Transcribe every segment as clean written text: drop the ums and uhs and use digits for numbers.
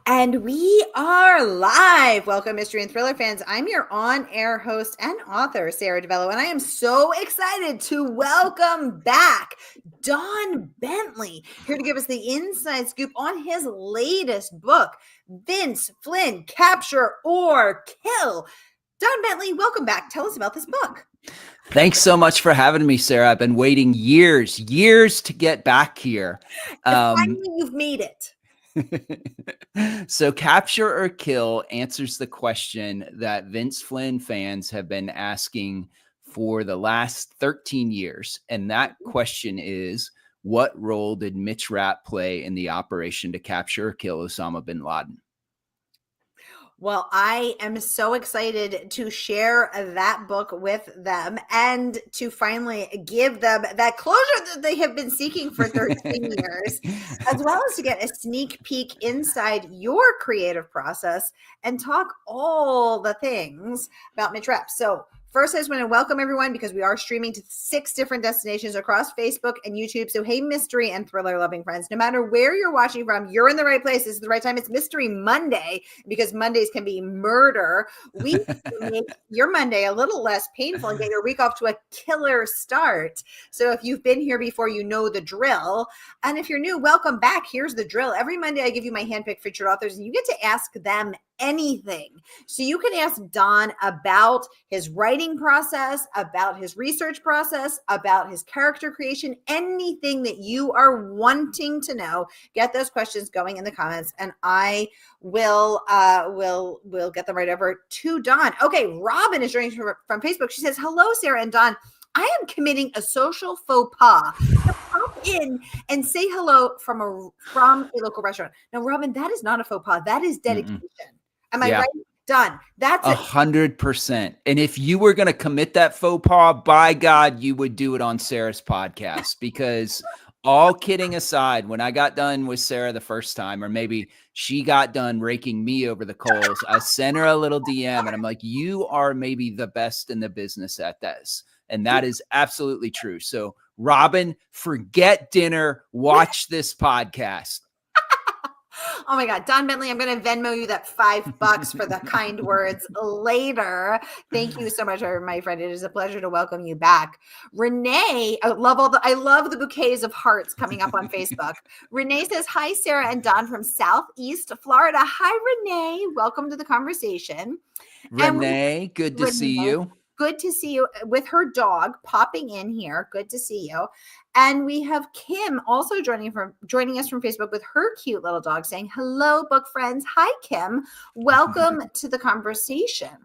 And we are live. Welcome, mystery and thriller fans. I'm your on-air host and author, Sara DiVello, and I am so excited to welcome back Don Bentley, here to give us the inside scoop on his latest book, Vince Flynn, Capture or Kill. Don Bentley, welcome back. Tell us about this book. Thanks so much for having me, Sara. I've been waiting years to get back here. Finally, you've made it. So Capture or Kill answers the question that Vince Flynn fans have been asking for the last 13 years. And that question is, what role did Mitch Rapp play in the operation to capture or kill Osama bin Laden? Well, I am so excited to share that book with them and to finally give them that closure that they have been seeking for 13 years, as well as to get a sneak peek inside your creative process and talk all the things about Mitch Rapp. So first, I just want to welcome everyone because we are streaming to 6 different destinations across Facebook and YouTube. So, hey, mystery and thriller loving friends, no matter where you're watching from, you're in the right place. This is the right time. It's Mystery Monday because Mondays can be murder. We make your Monday a little less painful and get your week off to a killer start. So, if you've been here before, you know the drill. And if you're new, welcome back. Here's the drill. Every Monday, I give you my handpicked featured authors, and you get to ask them anything. So you can ask Don about his writing process, about his research process, about his character creation, anything that you are wanting to know. Get those questions going in the comments, and I will get them right over to Don. Okay, Robin is joining from Facebook. She says, "Hello, Sara and Don. I am committing a social faux pas to pop in and say hello from a local restaurant." Now, Robin, that is not a faux pas. That is dedication. Am I right? Done. That's 100%. And if you were going to commit that faux pas, by God, you would do it on Sara's podcast. Because all kidding aside, when I got done with Sara the first time, or maybe she got done raking me over the coals, I sent her a little DM and I'm like, you are maybe the best in the business at this. And that is absolutely true. So Robin, forget dinner, watch this podcast. Oh my God, Don Bentley, I'm going to Venmo you that $5 for the kind words later. Thank you so much, my friend. It is a pleasure to welcome you back. Renee, I love the bouquets of hearts coming up on Facebook. Renee says, "Hi, Sara and Don from Southeast Florida." Hi, Renee. Welcome to the conversation. Renee, good to see you. Good to see you with her dog popping in here. Good to see you. And we have Kim also joining us from Facebook with her cute little dog saying, "Hello, book friends." Hi, Kim. Welcome to the conversation.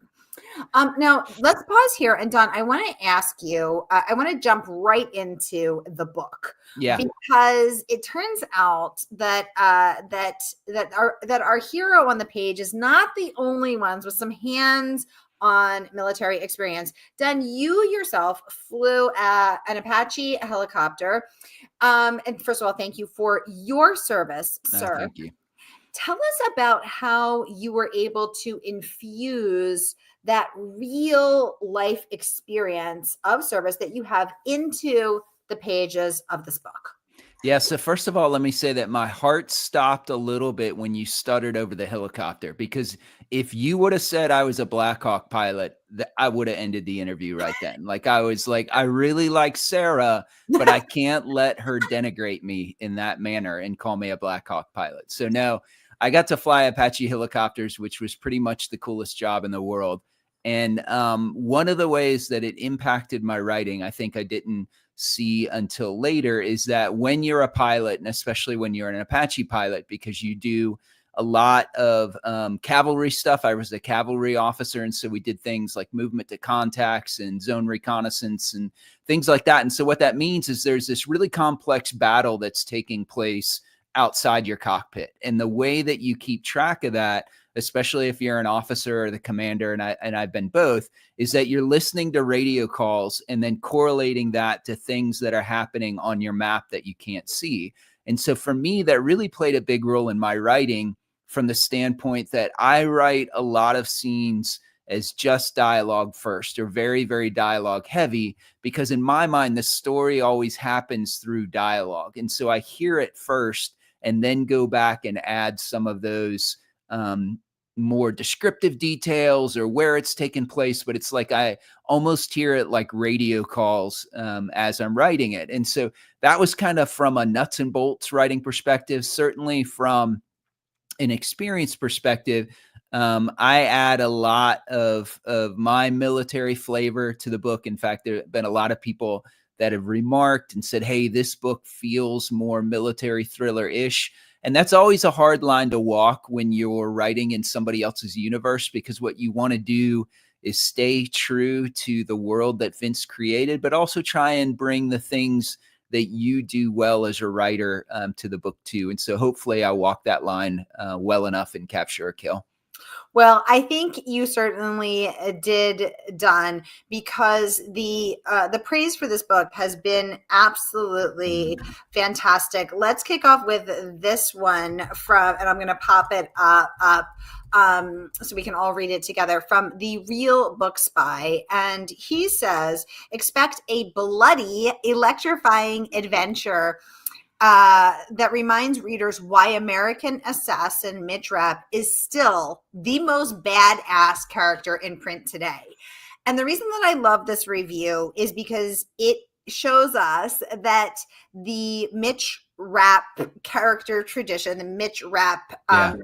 Now, let's pause here. And Don, I want to ask you, I want to jump right into the book. Yeah. Because it turns out that our hero on the page is not the only ones with some hands on military experience. Don, you yourself flew an Apache helicopter. And first of all, thank you for your service, sir. Thank you. Tell us about how you were able to infuse that real life experience of service that you have into the pages of this book. Yeah. So first of all, let me say that my heart stopped a little bit when you stuttered over the helicopter, because if you would have said I was a Black Hawk pilot, I would have ended the interview right then. Like I was like, I really like Sara, but I can't let her denigrate me in that manner and call me a Black Hawk pilot. So no, I got to fly Apache helicopters, which was pretty much the coolest job in the world. And one of the ways that it impacted my writing, I think I didn't see until later, is that when you're a pilot, and especially when you're an Apache pilot, because you do a lot of cavalry stuff. I was a cavalry officer, and so we did things like movement to contacts and zone reconnaissance and things like that. And so what that means is there's this really complex battle that's taking place outside your cockpit. And the way that you keep track of that, especially if you're an officer or the commander, and I've been both, is that you're listening to radio calls and then correlating that to things that are happening on your map that you can't see. And so for me, that really played a big role in my writing, from the standpoint that I write a lot of scenes as just dialogue first, or very, very dialogue heavy, because in my mind, the story always happens through dialogue. And so I hear it first and then go back and add some of those more descriptive details or where it's taken place, but it's like I almost hear it like radio calls as I'm writing it. And so that was kind of from a nuts and bolts writing perspective. Certainly from an experience perspective, I add a lot of my military flavor to the book. In fact, there have been a lot of people that have remarked and said, hey, this book feels more military thriller-ish. And that's always a hard line to walk when you're writing in somebody else's universe, because what you want to do is stay true to the world that Vince created, but also try and bring the things that you do well as a writer to the book too. And so hopefully I walk that line well enough in Capture or Kill. Well, I think you certainly did, Don, because the praise for this book has been absolutely fantastic. Let's kick off with this one from, and I'm going to pop it up so we can all read it together, from The Real Book Spy. And he says, expect a bloody, electrifying adventure that reminds readers why American assassin Mitch Rapp is still the most badass character in print today. And the reason that I love this review is because it shows us that the Mitch Rapp character tradition, the Mitch Rapp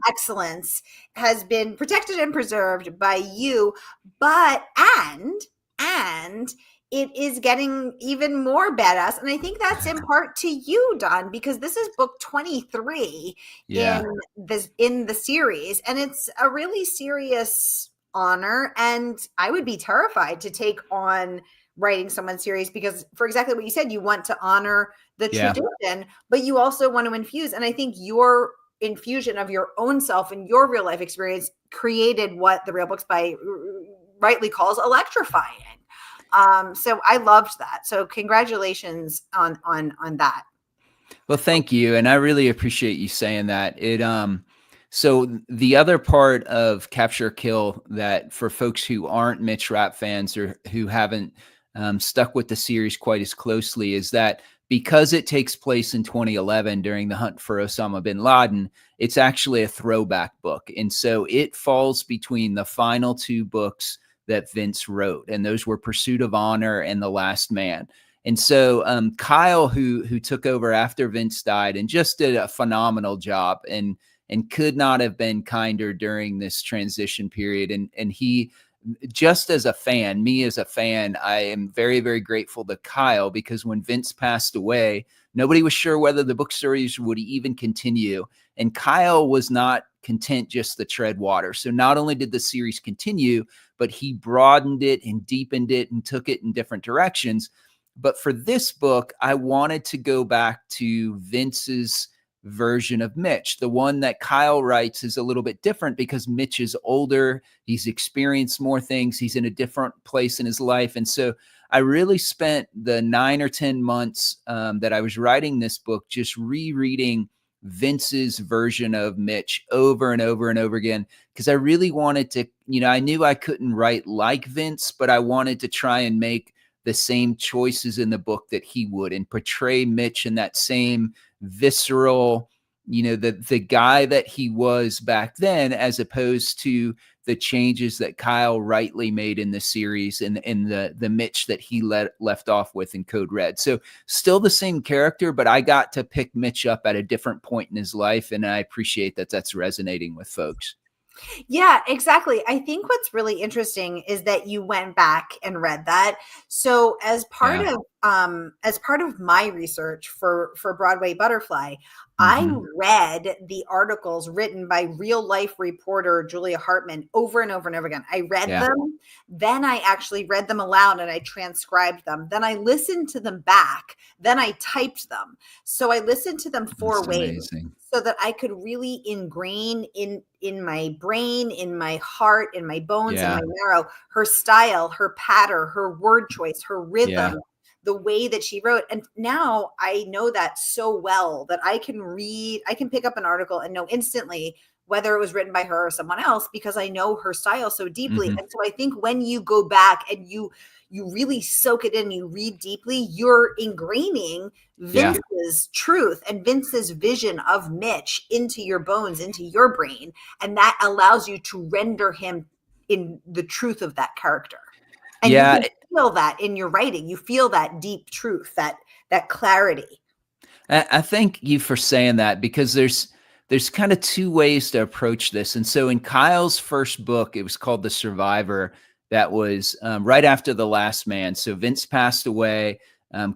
excellence, has been protected and preserved by you, but and it is getting even more badass. And I think that's in part to you, Don, because this is book 23 in the series. And it's a really serious honor. And I would be terrified to take on writing someone's series, because for exactly what you said, you want to honor the tradition, but you also want to infuse. And I think your infusion of your own self and your real life experience created what The Real Book Spy rightly calls electrifying. So I loved that. So congratulations on that. Well, thank you. And I really appreciate you saying that. So the other part of Capture or Kill that for folks who aren't Mitch Rapp fans or who haven't stuck with the series quite as closely is that because it takes place in 2011 during the hunt for Osama bin Laden, it's actually a throwback book. And so it falls between the final two books that Vince wrote, and those were Pursuit of Honor and The Last Man. And so Kyle, who took over after Vince died and just did a phenomenal job and could not have been kinder during this transition period. And he, just as a fan, me as a fan, I am very, very grateful to Kyle, because when Vince passed away, nobody was sure whether the book series would even continue. And Kyle was not content just to tread water. So not only did the series continue, but he broadened it and deepened it and took it in different directions. But for this book, I wanted to go back to Vince's version of Mitch. The one that Kyle writes is a little bit different because Mitch is older. He's experienced more things. He's in a different place in his life. And so I really spent the 9 or 10 months that I was writing this book just rereading Vince's version of Mitch over and over and over again, because I really wanted to, I knew I couldn't write like Vince, but I wanted to try and make the same choices in the book that he would and portray Mitch in that same visceral, the guy that he was back then, as opposed to the changes that Kyle rightly made in the series and the Mitch that he left off with in Code Red. So still the same character, but I got to pick Mitch up at a different point in his life. And I appreciate that that's resonating with folks. Yeah, exactly. I think what's really interesting is that you went back and read that. So as part of my research for Broadway Butterfly, I read the articles written by real life reporter Julia Hartman over and over and over again. I read them, then I actually read them aloud and I transcribed them. Then I listened to them back, then I typed them. So I listened to them 4 ways. Amazing. So that I could really ingrain in my brain, in my heart, in my bones, in my marrow, her style, her patter, her word choice, her rhythm, the way that she wrote. And now I know that so well that I can pick up an article and know instantly whether it was written by her or someone else, because I know her style so deeply. Mhm. And so I think when you go back and you really soak it in, you read deeply, you're ingraining Yeah. Vince's truth and Vince's vision of Mitch into your bones, into your brain. And that allows you to render him in the truth of that character. And you Yeah. can feel that in your writing. You feel that deep truth, that clarity. I thank you for saying that, because there's kind of two ways to approach this. And so in Kyle's first book, it was called The Survivor. That was right after The Last Man. So Vince passed away.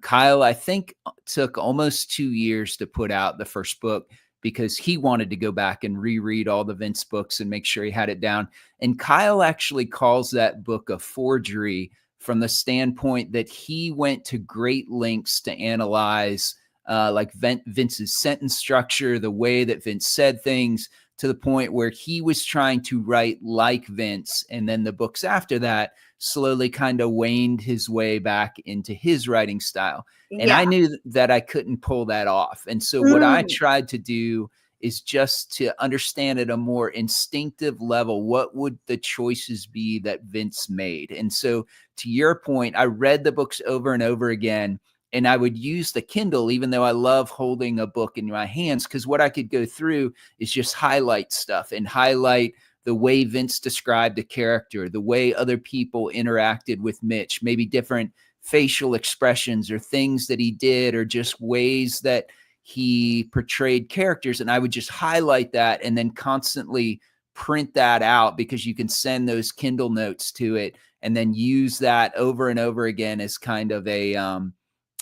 Kyle, I think, took almost 2 years to put out the first book, because he wanted to go back and reread all the Vince books and make sure he had it down. And Kyle actually calls that book a forgery, from the standpoint that he went to great lengths to analyze like Vince's sentence structure, the way that Vince said things, to the point where he was trying to write like Vince. And then the books after that slowly kind of waned his way back into his writing style. And Yeah. I knew that I couldn't pull that off. And so what I Mm. tried to do is just to understand at a more instinctive level, what would the choices be that Vince made? And so, to your point, I read the books over and over again, and I would use the Kindle, even though I love holding a book in my hands, because what I could go through is just highlight stuff and highlight the way Vince described a character, the way other people interacted with Mitch, maybe different facial expressions or things that he did, or just ways that he portrayed characters. And I would just highlight that and then constantly print that out, because you can send those Kindle notes to it and then use that over and over again as kind of a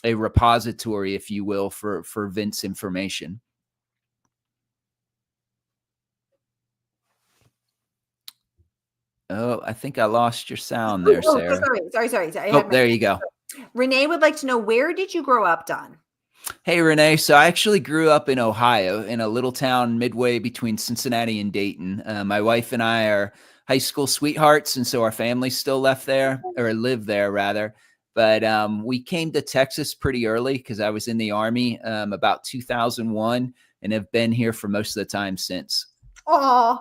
repository, if you will, for Vince information. Oh, I think I lost your sound there, Oh, Sarah. sorry. I Oh, had there you go. Renee would like to know, where did you grow up, Don? Hey, Renee. So I actually grew up in Ohio, in a little town midway between Cincinnati and Dayton. My wife and I are high school sweethearts, and so our family's still left there, or live there rather. But we came to Texas pretty early, because I was in the Army about 2001, and have been here for most of the time since. Oh,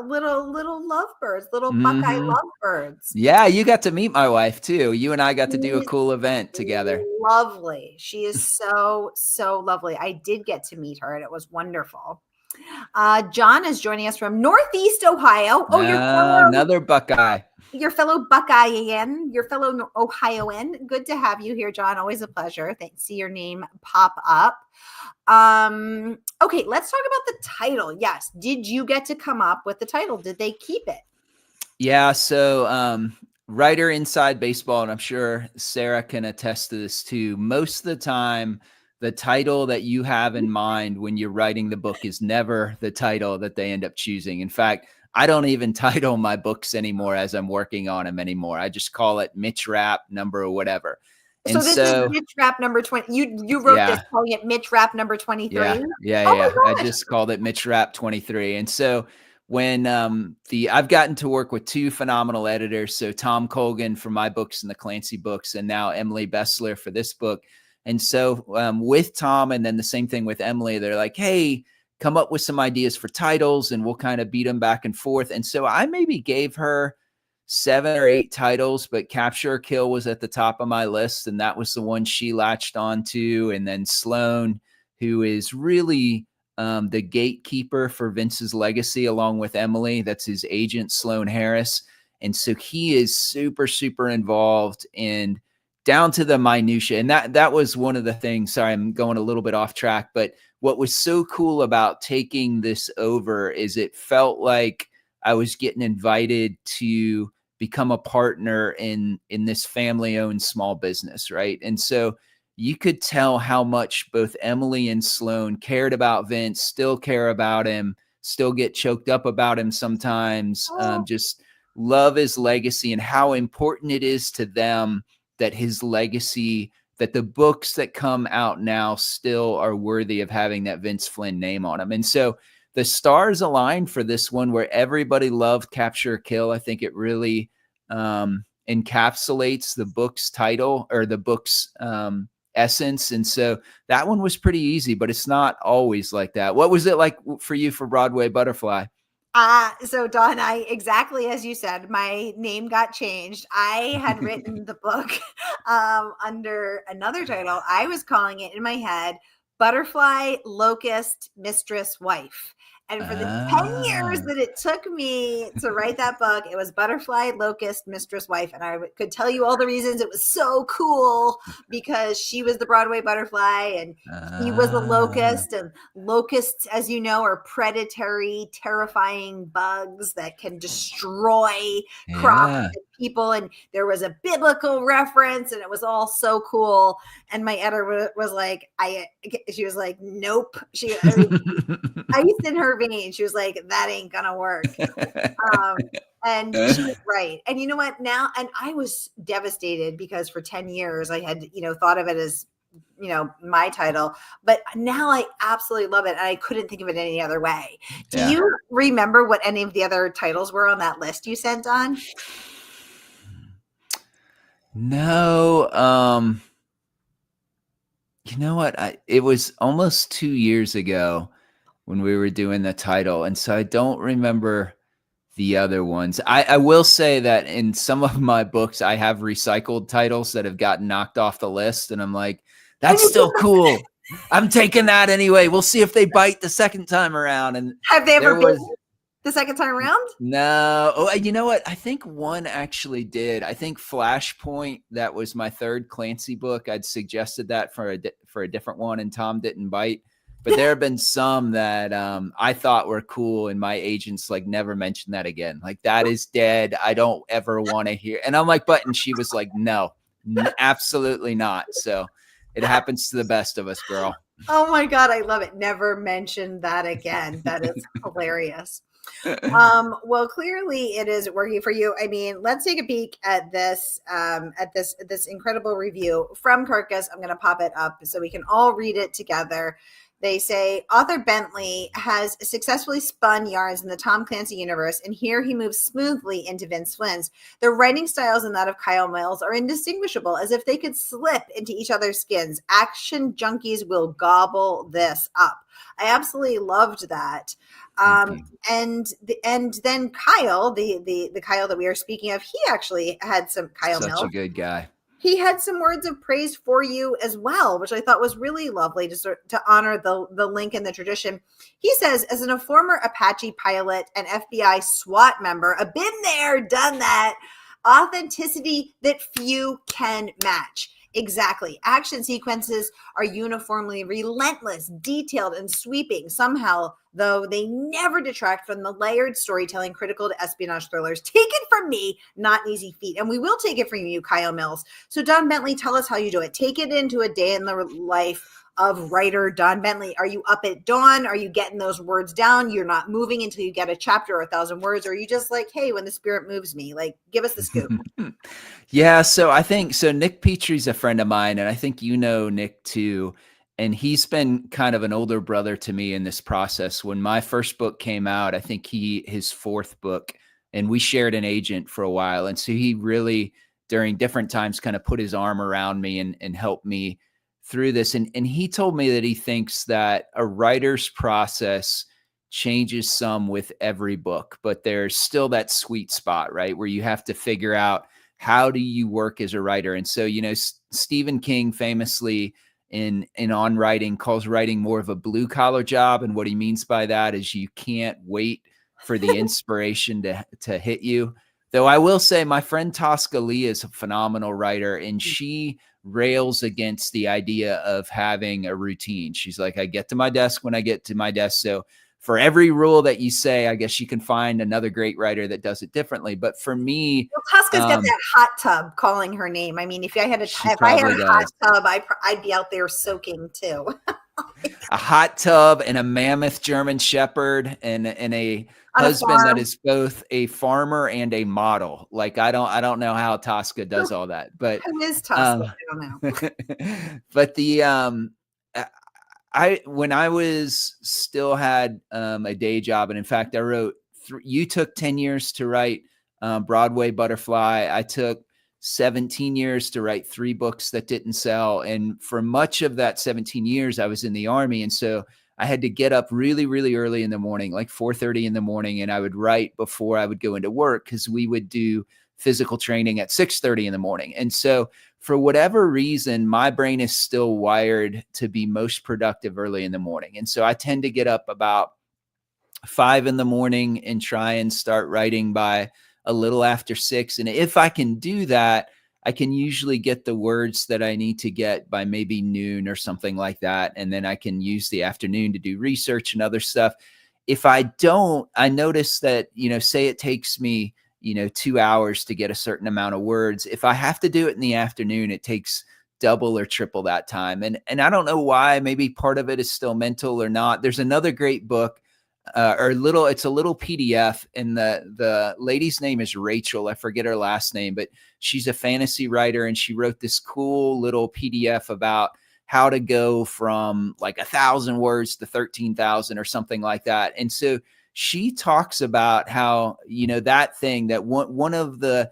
little lovebirds, little Buckeye Mm-hmm. lovebirds. Yeah, you got to meet my wife too. You and I got to do a cool event together. Lovely. She is so lovely. I did get to meet her, and it was wonderful. John is joining us from Northeast Ohio. Oh, Another Buckeye. your fellow Buckeyean, your fellow Ohioan. Good to have you here, John. Always a pleasure. Thanks. See your name pop up. Okay, let's talk about the title. Yes. Did you get to come up with the title? Did they keep it? Yeah. So, writer inside baseball, and I'm sure Sara can attest to this too. Most of the time, the title that you have in mind when you're writing the book is never the title that they end up choosing. In fact, I don't even title my books anymore as I'm working on them anymore. I just call it Mitch Rapp number or whatever. So And this is so, Mitch Rapp number 20. You wrote this yeah, calling it Mitch Rapp number 23. yeah. Oh I my gosh. just called it Mitch Rapp 23. And so when I've gotten to work with two phenomenal editors, so Tom Colgan for my books and the Clancy books, and now Emily Bessler for this book. And so with Tom, and then the same thing with Emily, they're like, hey, come up with some ideas for titles, and we'll kind of beat them back and forth. And so I maybe gave her 7 or 8 titles, but Capture or Kill was at the top of my list, and that was the one she latched onto. And then Sloan, who is really the gatekeeper for Vince's legacy, along with Emily. That's his agent, Sloan Harris. And so he is super, super involved in down to the minutia. And that was one of the things. Sorry, I'm going a little bit off track, but what was so cool about taking this over is it felt like I was getting invited to become a partner in this family-owned small business, right? And so you could tell how much both Emily and Sloan cared about Vince, still care about him, still get choked up about him sometimes, just love his legacy, and how important it is to them that his legacy, that the books that come out now still are worthy of having that Vince Flynn name on them. And so the stars aligned for this one, where everybody loved Capture or Kill. I think it really encapsulates the book's title, or the book's essence. And so that one was pretty easy, but it's not always like that. What was it like for you for Broadway Butterfly? So Dawn, exactly as you said, my name got changed. I had written the book under another title. I was calling it in my head Butterfly, Locust, Mistress, Wife. And for the 10 years Ah. that it took me to write that book, it was Butterfly, Locust, Mistress, Wife. And I could tell you all the reasons it was so cool, because she was the Broadway butterfly and he was a locust. And locusts, as you know, are predatory, terrifying bugs that can destroy crops Yeah. and people. And there was a biblical reference, and it was all so cool. And my editor was like, she was like, nope. Ice in her veins. She was like, that ain't gonna work. And she was right. And you know what? Now, and I was devastated because for 10 years I had, thought of it as, my title, but now I absolutely love it. And I couldn't think of it any other way. Do Yeah. you remember what any of the other titles were on that list you sent on? No. You know what? It was almost 2 years ago when we were doing the title, and so I don't remember the other ones. I will say that in some of my books, I have recycled titles that have gotten knocked off the list, and I'm like, that's still cool. I'm taking that anyway. We'll see if they bite the second time around. And have they ever been the second time around? No. Oh, you know what? I think one actually did. I think Flashpoint, that was my third Clancy book. I'd suggested that for a different one, and Tom didn't bite. But there have been some that I thought were cool, and my agents like never mentioned that again. Like, that is dead. I don't ever want to hear. And I'm like, but, and she was like, no, absolutely not. So it happens to the best of us, girl. Oh my God, I love it. Never mention that again. That is hilarious. Well, clearly it is working for you. I mean, let's take a peek at this incredible review from Kirkus. I'm going to pop it up so we can all read it together. They say, author Bentley has successfully spun yarns in the Tom Clancy universe, and here he moves smoothly into Vince Flynn's. Their writing styles and that of Kyle Mills are indistinguishable, as if they could slip into each other's skins. Action junkies will gobble this up. I absolutely loved that. And then Kyle, the Kyle that we are speaking of, he actually had some Kyle Such Mills. a good guy. He had some words of praise for you as well, which I thought was really lovely to honor the link in the tradition. He says, as a former Apache pilot and FBI SWAT member, I've been there, done that, authenticity that few can match. Exactly. Action sequences are uniformly relentless, detailed, and sweeping. Somehow, though, they never detract from the layered storytelling critical to espionage thrillers. Take it from me, not an easy feat. And we will take it from you, Kyle Mills. So, Don Bentley, tell us how you do it. Take it into a day in the life of writer Don Bentley. Are you up at dawn? Are you getting those words down? You're not moving until you get a chapter or 1,000 words? Or are you just like, hey, when the spirit moves me? Like, give us the scoop. Yeah, so I think Nick Petrie's a friend of mine, and I think you know Nick too. And he's been kind of an older brother to me in this process. When my first book came out, I think his fourth book, and we shared an agent for a while. And so he really, during different times, kind of put his arm around me and helped me through this. And he told me that he thinks that a writer's process changes some with every book, but there's still that sweet spot, right? Where you have to figure out, how do you work as a writer? And so, Stephen King famously in On Writing calls writing more of a blue collar job. And what he means by that is you can't wait for the inspiration to hit you. Though I will say my friend Tosca Lee is a phenomenal writer, and she rails against the idea of having a routine. She's like, I get to my desk when I get to my desk. So for every rule that you say, I guess you can find another great writer that does it differently. But for me, Tosca's got that hot tub calling her name. I mean, if I had a hot tub, I'd be out there soaking too. A hot tub and a mammoth German Shepherd and a husband that is both a farmer and a model. Like, I don't know how Tosca does all that, but who is Tosca? I don't know. But when I was still had a day job, and in fact, I wrote. You took 10 years to write Broadway Butterfly. I took 17 years to write 3 books that didn't sell. And for much of that 17 years, I was in the Army. And so I had to get up really, really early in the morning, like 4:30 in the morning. And I would write before I would go into work, because we would do physical training at 6:30 in the morning. And so for whatever reason, my brain is still wired to be most productive early in the morning. And so I tend to get up about 5 in the morning and try and start writing by a little after 6. And if I can do that, I can usually get the words that I need to get by maybe noon or something like that. And then I can use the afternoon to do research and other stuff. If I don't, I notice that, say it takes me, 2 hours to get a certain amount of words. If I have to do it in the afternoon, it takes double or triple that time. And I don't know why. Maybe part of it is still mental or not. There's another great book, it's a little PDF, and the lady's name is Rachel. I forget her last name, but she's a fantasy writer, and she wrote this cool little PDF about how to go from like 1,000 words to 13,000 or something like that. And so she talks about how, that thing, that one of the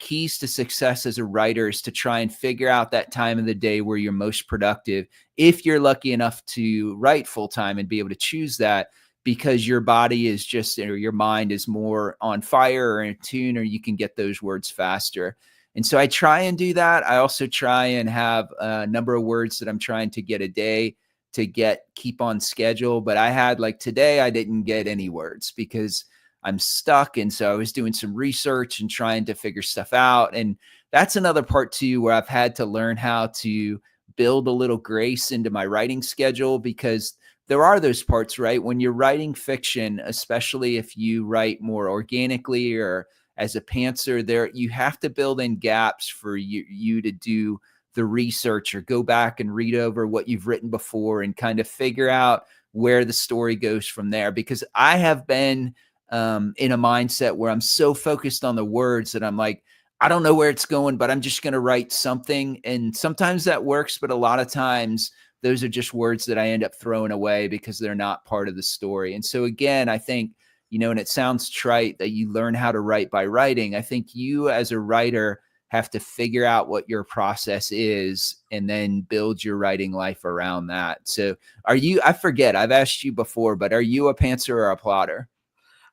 keys to success as a writer is to try and figure out that time of the day where you're most productive, if you're lucky enough to write full time and be able to choose that, because your body is just, or your mind is more on fire or in tune, or you can get those words faster. And so I try and do that. I also try and have a number of words that I'm trying to get a day to keep on schedule. But I had, like today, I didn't get any words because I'm stuck. And so I was doing some research and trying to figure stuff out. And that's another part too, where I've had to learn how to build a little grace into my writing schedule, because there are those parts, right? When you're writing fiction, especially if you write more organically or as a pantser, there, you have to build in gaps for you to do the research or go back and read over what you've written before and kind of figure out where the story goes from there. Because I have been in a mindset where I'm so focused on the words that I'm like, I don't know where it's going, but I'm just going to write something. And sometimes that works, but a lot of times those are just words that I end up throwing away because they're not part of the story. And so again, I think, and it sounds trite that you learn how to write by writing. I think you as a writer have to figure out what your process is and then build your writing life around that. So I forget, I've asked you before, but are you a pantser or a plotter?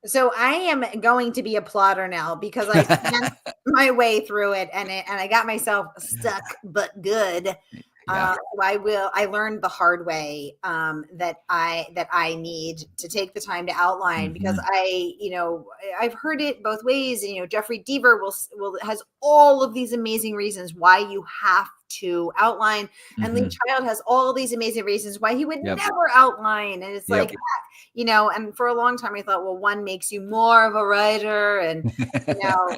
So I am going to be a plotter now, because I spent my way through it, and I got myself stuck, but good. Yeah. I learned the hard way that I need to take the time to outline, because I've heard it both ways. And, Jeffrey Deaver has all of these amazing reasons why you have to outline, and Lee Child has all these amazing reasons why he would never outline. And it's like, and for a long time I thought, well, one makes you more of a writer and,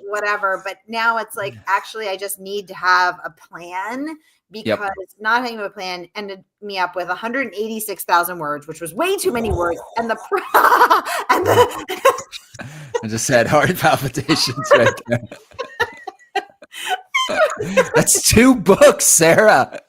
whatever. But now it's like, actually, I just need to have a plan, because not having a plan ended me up with 186,000 words, which was way too many words. And I just had heart palpitations right there. That's 2 books, Sara.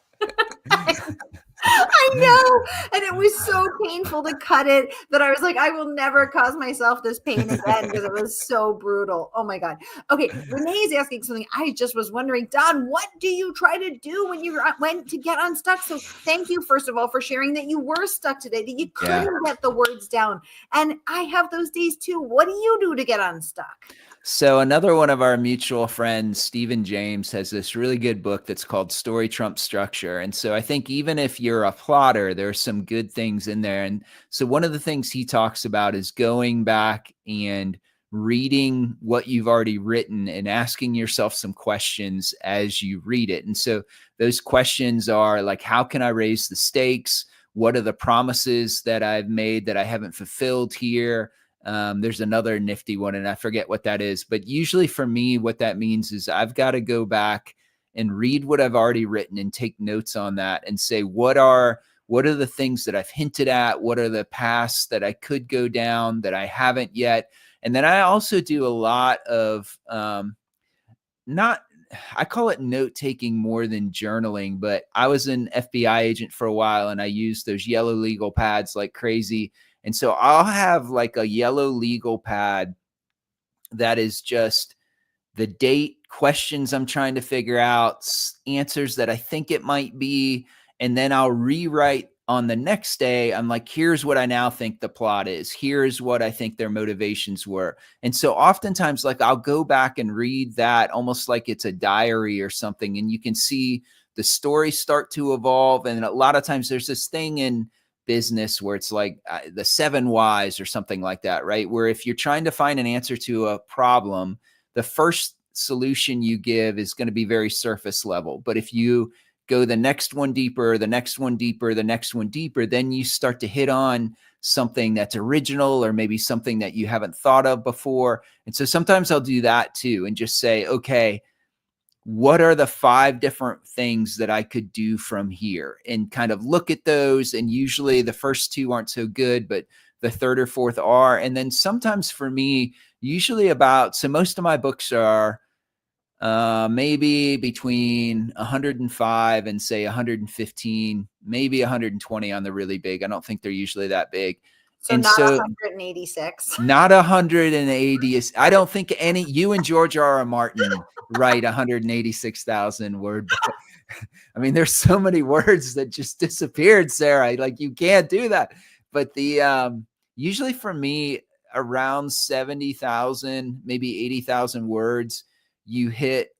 I know. And it was so painful to cut it that I was like, I will never cause myself this pain again, because it was so brutal. Oh my God. Okay. Renee is asking something. I just was wondering, Don, what do you try to do when you went to get unstuck? So thank you, first of all, for sharing that you were stuck today, that you couldn't get the words down. And I have those days too. What do you do to get unstuck? So another one of our mutual friends, Stephen James, has this really good book that's called Story Trump Structure. And so I think even if you're a plotter, there's some good things in there. And so one of the things he talks about is going back and reading what you've already written and asking yourself some questions as you read it. And so those questions are like, how can I raise the stakes? What are the promises that I've made that I haven't fulfilled here? There's another nifty one, and I forget what that is. But usually for me, what that means is I've got to go back and read what I've already written and take notes on that and say, what are the things that I've hinted at? What are the paths that I could go down that I haven't yet? And then I also do a lot of I call it note taking more than journaling, but I was an FBI agent for a while, and I used those yellow legal pads like crazy. And so I'll have like a yellow legal pad that is just the date, questions I'm trying to figure out, answers that I think it might be. And then I'll rewrite on the next day. I'm like, here's what I now think the plot is. Here's what I think their motivations were. And so oftentimes, like, I'll go back and read that almost like it's a diary or something. And you can see the stories start to evolve. And a lot of times there's this thing in business where it's like the 7 whys or something like that, right? Where if you're trying to find an answer to a problem, the first solution you give is going to be very surface level. But if you go the next one deeper, the next one deeper, the next one deeper, then you start to hit on something that's original or maybe something that you haven't thought of before. And so sometimes I'll do that too and just say, okay, what are the 5 different things that I could do from here, and kind of look at those. And usually the first 2 aren't so good, but the third or fourth are. And then sometimes for me, usually so most of my books are maybe between 105 and say 115, maybe 120 on the really big. I don't think they're usually that big. So And not so 186. not 180. I don't think you and George R. R. Martin write 186,000 word book. I mean, there's so many words that just disappeared, Sarah. Like, you can't do that. But usually for me, around 70,000, maybe 80,000 words, you hit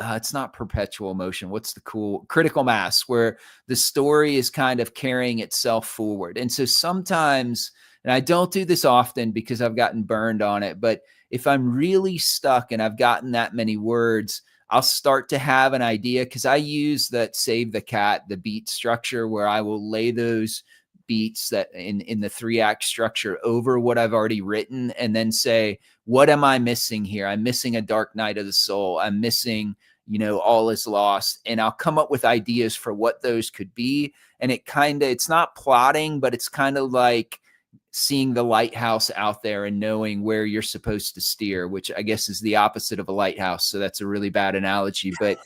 it's not perpetual motion. What's the cool critical mass, where the story is kind of carrying itself forward. And so sometimes, and I don't do this often because I've gotten burned on it, but if I'm really stuck and I've gotten that many words, I'll start to have an idea, because I use that Save the Cat, the beat structure, where I will lay those beats that in the 3-act structure over what I've already written, and then say, what am I missing here? I'm missing a dark night of the soul. I'm missing, all is lost. And I'll come up with ideas for what those could be. And it's not plotting, but it's kind of like seeing the lighthouse out there and knowing where you're supposed to steer, which I guess is the opposite of a lighthouse. So that's a really bad analogy, but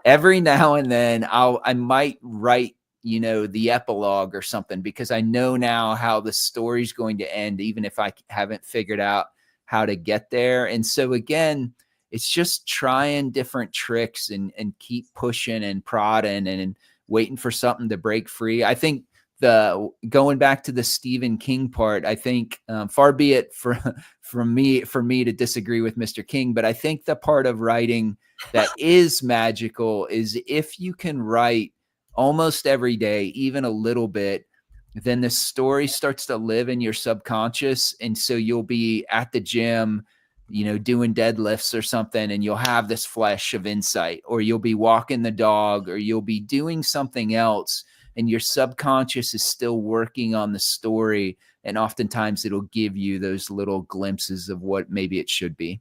every now and then I might write, the epilogue or something, because I know now how the story's going to end, even if I haven't figured out how to get there. And so again, it's just trying different tricks and keep pushing and prodding and waiting for something to break free. I think going back to the Stephen King part, I think far be it for me to disagree with Mr. King, but I think the part of writing that is magical is if you can write almost every day, even a little bit, then the story starts to live in your subconscious. And so you'll be at the gym, doing deadlifts or something, and you'll have this flash of insight, or you'll be walking the dog, or you'll be doing something else, and your subconscious is still working on the story. And oftentimes it'll give you those little glimpses of what maybe it should be.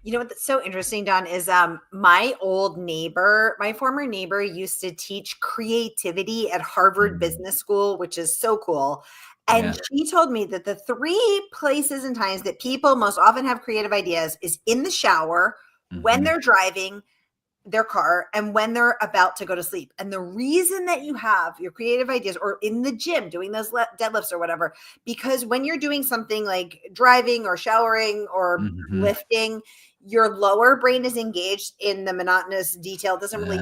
You know what's so interesting, Don, is my former neighbor used to teach creativity at Harvard Business School, which is so cool. And she told me that the 3 places and times that people most often have creative ideas is in the shower, when they're driving their car, and when they're about to go to sleep. And the reason that you have your creative ideas, or in the gym doing those deadlifts or whatever, because when you're doing something like driving or showering or lifting, your lower brain is engaged in the monotonous detail. It doesn't really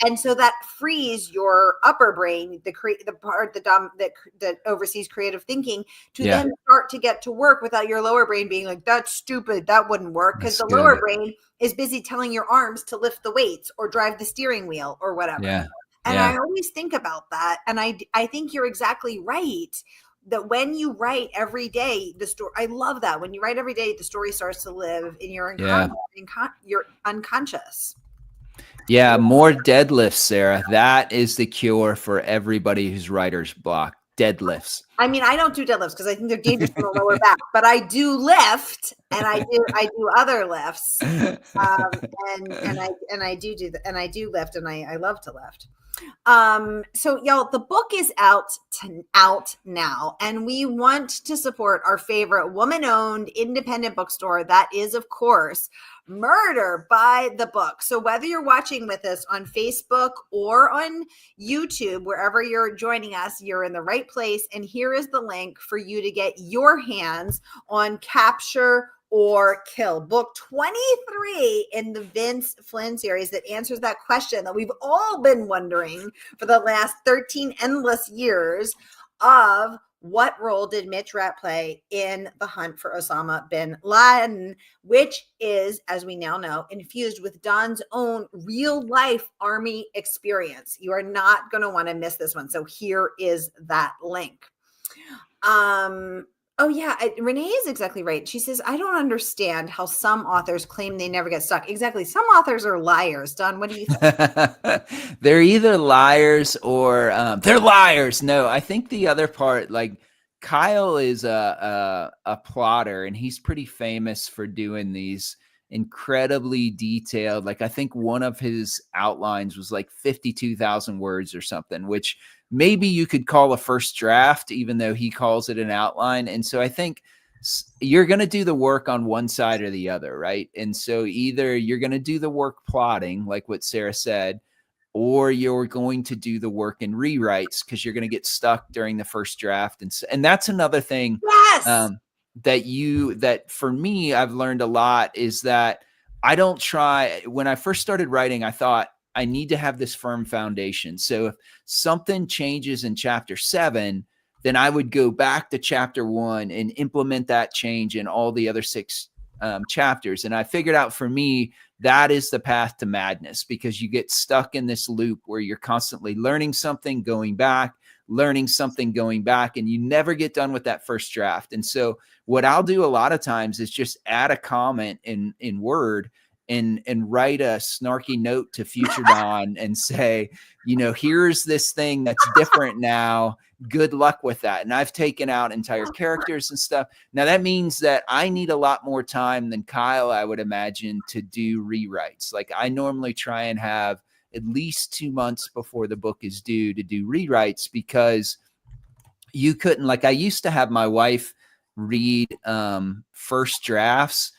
and so that frees your upper brain, the part that oversees creative thinking, to then start to get to work without your lower brain being like, that's stupid, that wouldn't work, because the lower brain is busy telling your arms to lift the weights or drive the steering wheel or whatever. And I always think about that, and I think you're exactly right, that when you write every day, the story, I love that when you write every day, the story starts to live in your unconscious. Yeah, more deadlifts, Sarah. That is the cure for everybody who's writer's block. Deadlifts. I mean, I don't do deadlifts because I think they're dangerous for the lower back, but I do lift, and I do other lifts, and I do lift, and I love to lift. So y'all, the book is out now, and we want to support our favorite woman-owned independent bookstore. That is, of course, Murder by the Book. So whether you're watching with us on Facebook or on YouTube, wherever you're joining us, you're in the right place. And here is the link for you to get your hands on Capture or kill? Book 23 in the Vince Flynn series that answers that question that we've all been wondering for the last 13 endless years of what role did Mitch Rapp play in the hunt for Osama bin Laden, which is, as we now know, infused with Don's own real life army experience. You are not going to want to miss this one. So here is that link. Oh yeah, Renee is exactly right. She says, I don't understand how some authors claim they never get stuck. Exactly. Some authors are liars. Don, what do you think? They're either liars or they're liars. No, I think the other part, like Kyle is a plotter, and he's pretty famous for doing these incredibly detailed. Like I think one of his outlines was like 52,000 words or something, which maybe you could call a first draft, even though he calls it an outline. And so I think you're going to do the work on one side or the other, right? And so either you're going to do the work plotting, like what Sara said, or you're going to do the work in rewrites because you're going to get stuck during the first draft. And that's another thing. Yes. That for me, I've learned a lot is that I don't try. When I first started writing, I thought I need to have this firm foundation. So if something changes in chapter 7, then I would go back to chapter 1 and implement that change in all the other 6 chapters. And I figured out for me, that is the path to madness, because you get stuck in this loop where you're constantly learning something, going back, learning something, going back, and you never get done with that first draft. And so what I'll do a lot of times is just add a comment in Word and write a snarky note to future Don and say, here's this thing that's different now. Good luck with that. And I've taken out entire characters and stuff. Now that means that I need a lot more time than Kyle, I would imagine, to do rewrites. Like I normally try and have at least 2 months before the book is due to do rewrites, because you couldn't, like I used to have my wife read first drafts,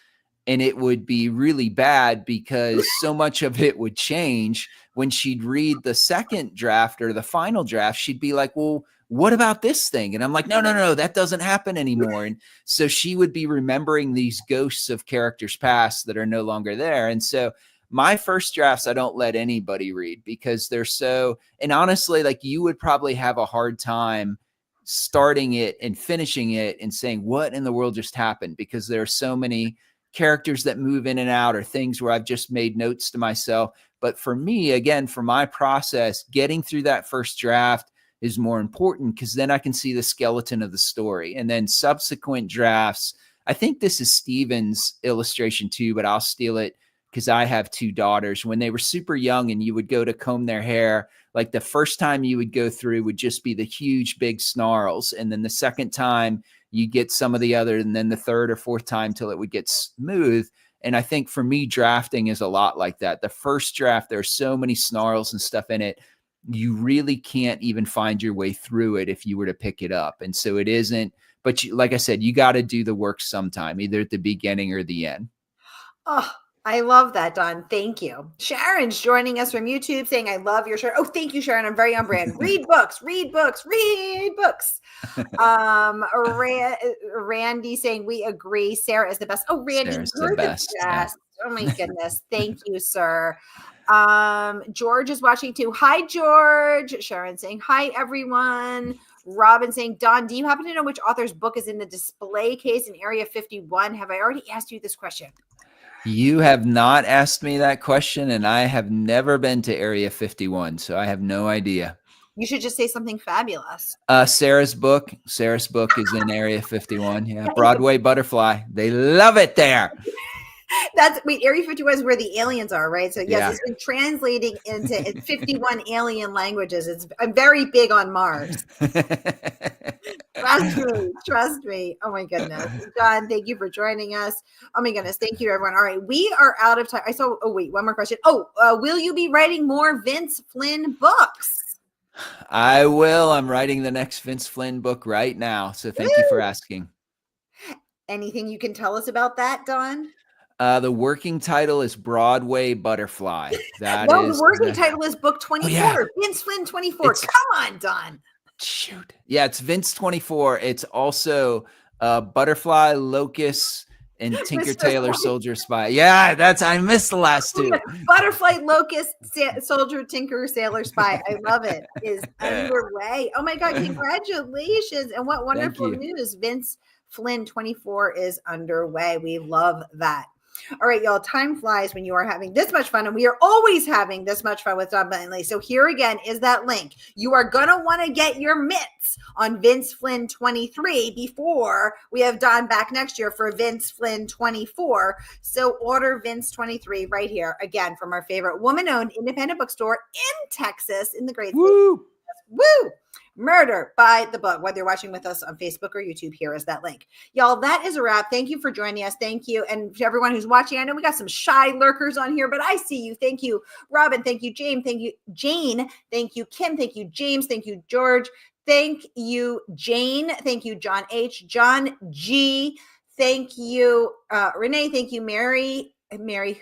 and it would be really bad because so much of it would change. When she'd read the second draft or the final draft, she'd be like, well, what about this thing? And I'm like, no, that doesn't happen anymore. And so she would be remembering these ghosts of characters past that are no longer there. And so my first drafts, I don't let anybody read, because they're so, and honestly, like you would probably have a hard time starting it and finishing it and saying, what in the world just happened? Because there are so many characters that move in and out, or things where I've just made notes to myself. But for me, again, for my process, getting through that first draft is more important, because then I can see the skeleton of the story. And then subsequent drafts, I think this is Steven's illustration too, but I'll steal it because I have 2 daughters. When they were super young and you would go to comb their hair, like the first time you would go through would just be the huge big snarls. And then the second time you get some of the other, and then the third or fourth time till it would get smooth. And I think for me, drafting is a lot like that. The first draft, there's so many snarls and stuff in it. You really can't even find your way through it if you were to pick it up. And so it isn't, but like I said, you got to do the work sometime, either at the beginning or the end. Oh, I love that, Don. Thank you. Sharon's joining us from YouTube saying, I love your shirt. Oh, thank you, Sharon. I'm very on brand. Read books, read books, read books. Randy saying, we agree. Sara is the best. Oh, Randy, Sara's you're the best. Yeah. Oh my goodness. Thank you, sir. George is watching too. Hi, George. Sharon saying, hi, everyone. Robin saying, Don, do you happen to know which author's book is in the display case in Area 51? Have I already asked you this question? You have not asked me that question, and I have never been to Area 51, so I have no idea. You should just say something fabulous. Sara's book is in Area 51. Yeah, Broadway Butterfly. They love it there. Area 51 is where the aliens are, right? So yes, It's been translating into 51 alien languages. I'm very big on Mars. Trust me. Oh my goodness. John, thank you for joining us. Oh my goodness. Thank you, everyone. All right. We are out of time. One more question. Will you be writing more Vince Flynn books? I will. I'm writing the next Vince Flynn book right now. So thank you for asking. Anything you can tell us about that, Don? The working title is Broadway Butterfly. The working title is book 24. Oh, yeah. Vince Flynn 24. Come on, Don. Shoot. Yeah, it's Vince 24. It's also Butterfly, Locust, And Tinker Mr. Tailor Soldier Spy. Yeah, I missed the last two. Butterfly, Locust, Soldier, Tinker, Sailor, Spy. I love it. Is underway. Oh my God, congratulations. And what wonderful news. Vince Flynn 24 is underway. We love that. All right, y'all, time flies when you are having this much fun, and we are always having this much fun with Don Bentley. So here again is that link. You are going to want to get your mitts on Vince Flynn 23 before we have Don back next year for Vince Flynn 24. So order Vince 23 right here, again, from our favorite woman-owned independent bookstore in Texas, in the great state. Woo! Murder by the Book. Whether you're watching with us on Facebook or YouTube, here is that link. Y'all, that is a wrap. Thank you for joining us. Thank you. And to everyone who's watching, I know we got some shy lurkers on here, but I see you. Thank you, Robin. Thank you, James. Thank you, Jane. Thank you, Kim. Thank you, James. Thank you, George. Thank you, Jane. Thank you, John H. John G. Thank you, Renee. Thank you, Mary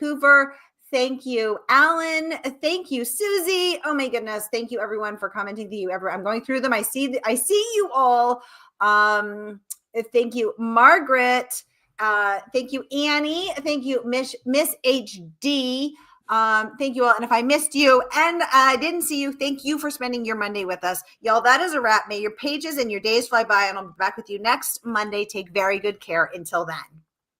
Hoover. Thank you, Alan. Thank you, Susie. Oh my goodness. Thank you, everyone, for commenting. To you, everyone. I'm going through them. I see you all. Thank you, Margaret. Thank you, Annie. Thank you, Miss HD. Thank you all. And if I missed you and I didn't see you, thank you for spending your Monday with us. Y'all, that is a wrap. May your pages and your days fly by, and I'll be back with you next Monday. Take very good care until then.